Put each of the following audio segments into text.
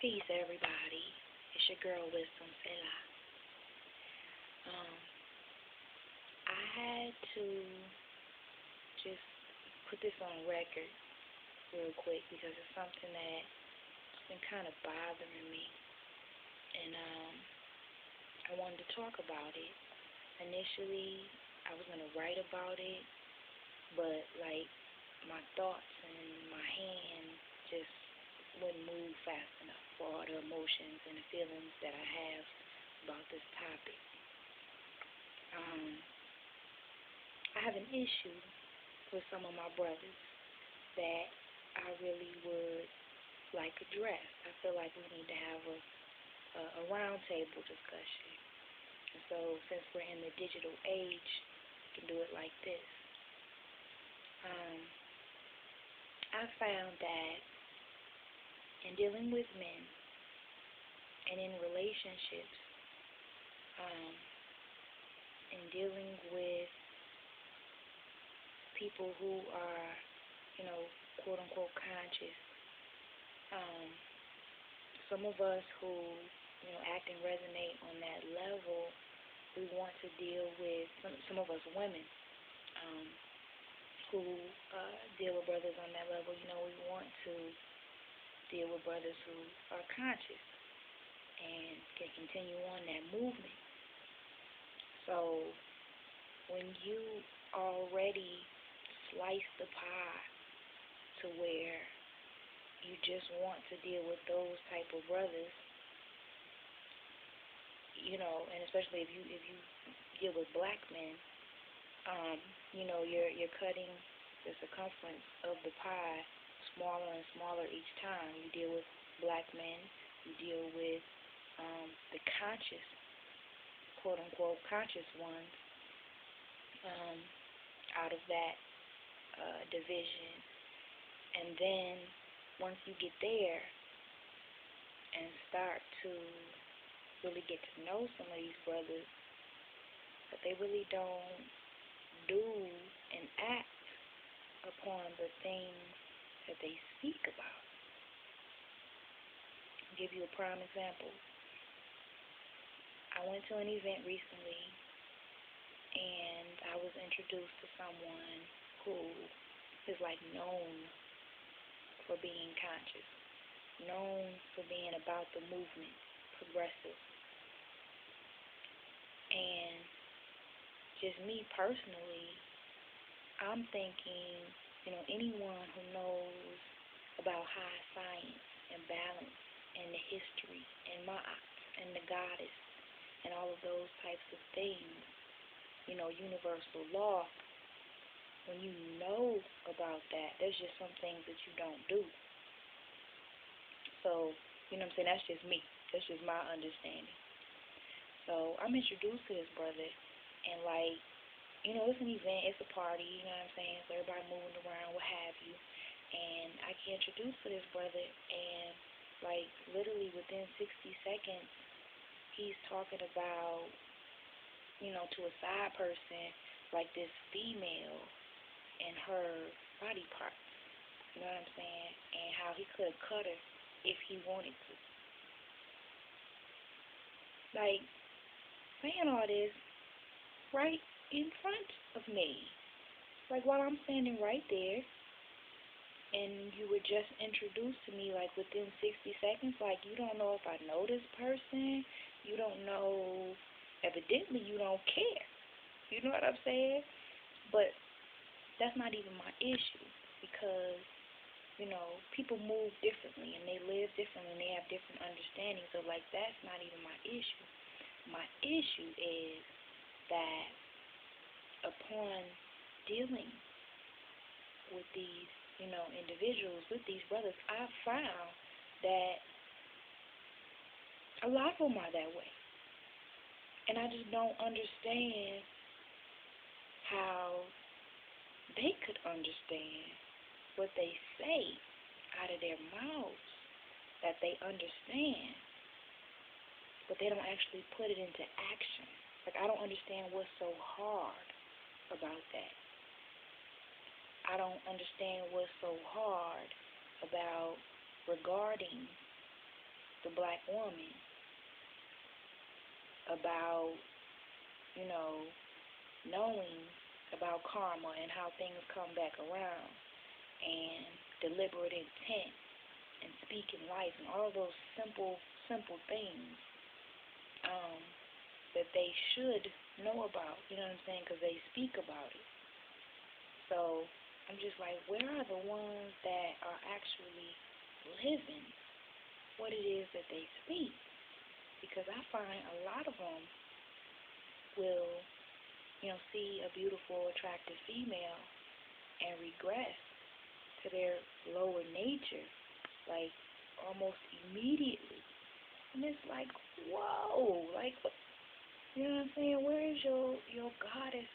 Peace, everybody. It's your girl, Wisdom Selah. Um, I had to just put this on record real quick because it's something that's been kind of bothering me, and I wanted to talk about it. Initially, I was gonna write about it, but my thoughts and my hand just wouldn't move fast enough for all the emotions and the feelings that I have about this topic. I have an issue with some of my brothers that I really would like addressed. I feel like we need to have a roundtable discussion. And so since we're in the digital age, we can do it like this. I found that in dealing with men and in relationships, in dealing with people who are, quote unquote conscious, some of us who, act and resonate on that level, we want to deal with some of us women who deal with brothers on that level. We want to deal with brothers who are conscious and can continue on that movement. So when you already slice the pie to where you just want to deal with those type of brothers, and especially if you deal with black men, you're cutting the circumference of the pie smaller and smaller each time. You deal with black men, you deal with the conscious, quote unquote conscious ones out of that division. And then once you get there and start to really get to know some of these brothers, that they really don't do and act upon the things that they speak about. I'll give you a prime example. I went to an event recently, and I was introduced to someone who is known for being conscious, known for being about the movement, progressive. And just me personally, I'm thinking, anyone who knows about high science and balance and the history and Ma'at and the goddess and all of those types of things, universal law, when you know about that, there's just some things that you don't do. So, that's just me. That's just my understanding. So I'm introduced to this brother, and it's an event, it's a party, so everybody moving around, what have you. And I get introduced to this brother, and literally within 60 seconds, he's talking about, to a side person, this female and her body parts, and how he could have cut her if he wanted to. Saying all this right in front of me, while I'm standing right there, and you were just introduced to me, within 60 seconds, you don't know if I know this person, you don't know, evidently you don't care, you know what I'm saying? But that's not even my issue, because, people move differently, and they live differently, and they have different understandings, so, that's not even my issue. My issue is that upon dealing with these, individuals, with these brothers, I found that a lot of them are that way. And I just don't understand how they could understand what they say out of their mouths, that they understand, but they don't actually put it into action. I don't understand what's so hard about that. I don't understand what's so hard about regarding black woman about, knowing about karma and how things come back around, and deliberate intent, and speaking life, and all of those simple things that they should know about, you know what I'm saying, because they speak about it. So I'm just like, where are the ones that are actually living what it is that they speak? Because I find a lot of them will, see a beautiful, attractive female and regress to their lower nature, like, almost immediately. And it's like, whoa, like, you know what I'm saying? Where is your goddess?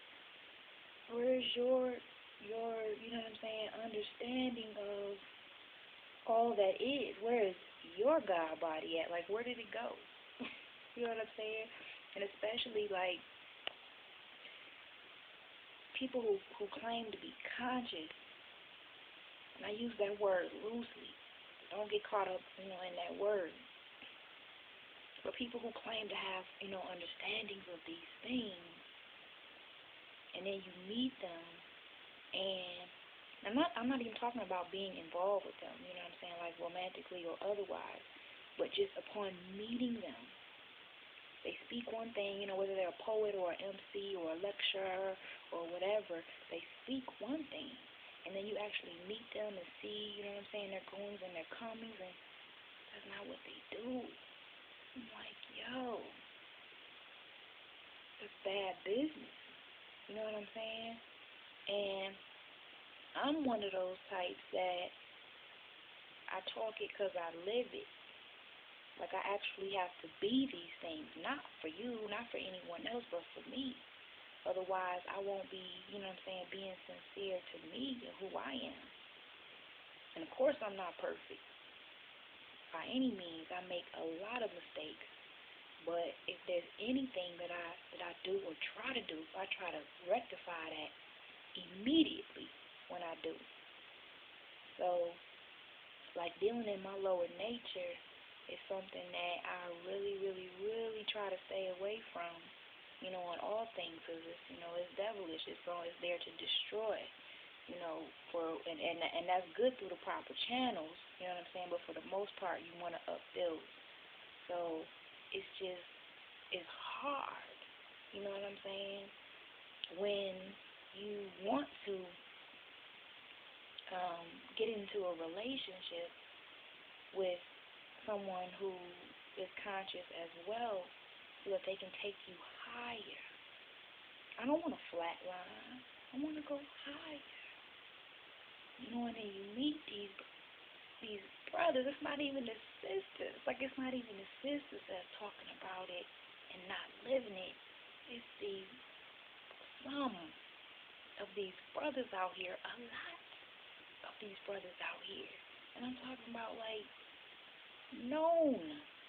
Where is your, you know what I'm saying, understanding of all that is? Where is your God body at? Like, where did it go? You know what I'm saying? And especially, like, people who claim to be conscious, and I use that word loosely. Don't get caught up, in that word. But people who claim to have, understandings of these things, and then you meet them, and I'm not even talking about being involved with them, you know what I'm saying, like romantically or otherwise, but just upon meeting them, they speak one thing, whether they're a poet or an MC or a lecturer or whatever, they speak one thing, and then you actually meet them and see, you know what I'm saying, their goings and their comings, and that's not what they do. I'm like, yo, it's bad business, you know what I'm saying? And I'm one of those types that I talk it because I live it. Like, I actually have to be these things, not for you, not for anyone else, but for me. Otherwise, I won't be, you know what I'm saying, being sincere to me and who I am. And, of course, I'm not perfect. By any means, I make a lot of mistakes. But if there's anything that I do or try to do, I try to rectify that immediately when I do. So, like, dealing in my lower nature is something that I really, really, really try to stay away from, in all things, because it's devilish. It's there to destroy, and that's good through the proper channels, you know what I'm saying, but for the most part, you want to upbuild. So, it's hard, you know what I'm saying, when you want to get into a relationship with someone who is conscious as well, so that they can take you higher. I don't want to flatline. I want to go higher. And then you meet these brothers. It's not even the sisters. Like, it's not even the sisters that's talking about it and not living it. It's some of these brothers out here, a lot of these brothers out here. And I'm talking about, like, known,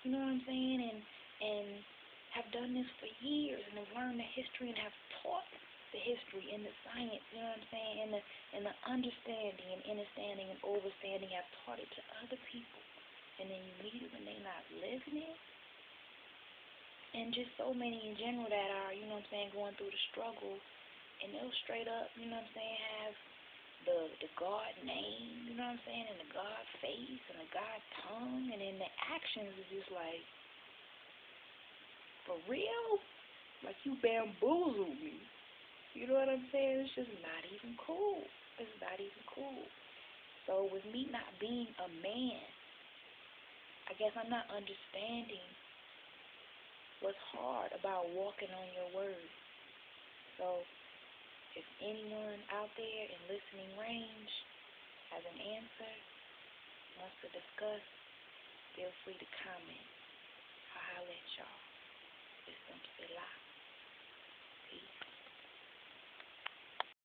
you know what I'm saying, and have done this for years, and have learned the history and have taught the history and the science, you know what I'm saying, and the understanding and understanding and overstanding, have taught it to other people, and then you meet them and they not living it. And just so many in general that are, you know what I'm saying, going through the struggle, and they'll straight up, you know what I'm saying, have the God name, you know what I'm saying, and the God face and the God tongue, and then the actions is just like, for real? Like, you bamboozled me. You know what I'm saying? It's just not even cool. It's not even cool. So with me not being a man, I guess I'm not understanding what's hard about walking on your word. So if anyone out there in listening range has an answer, wants to discuss, feel free to comment. I'll holler at y'all. It's some Peace.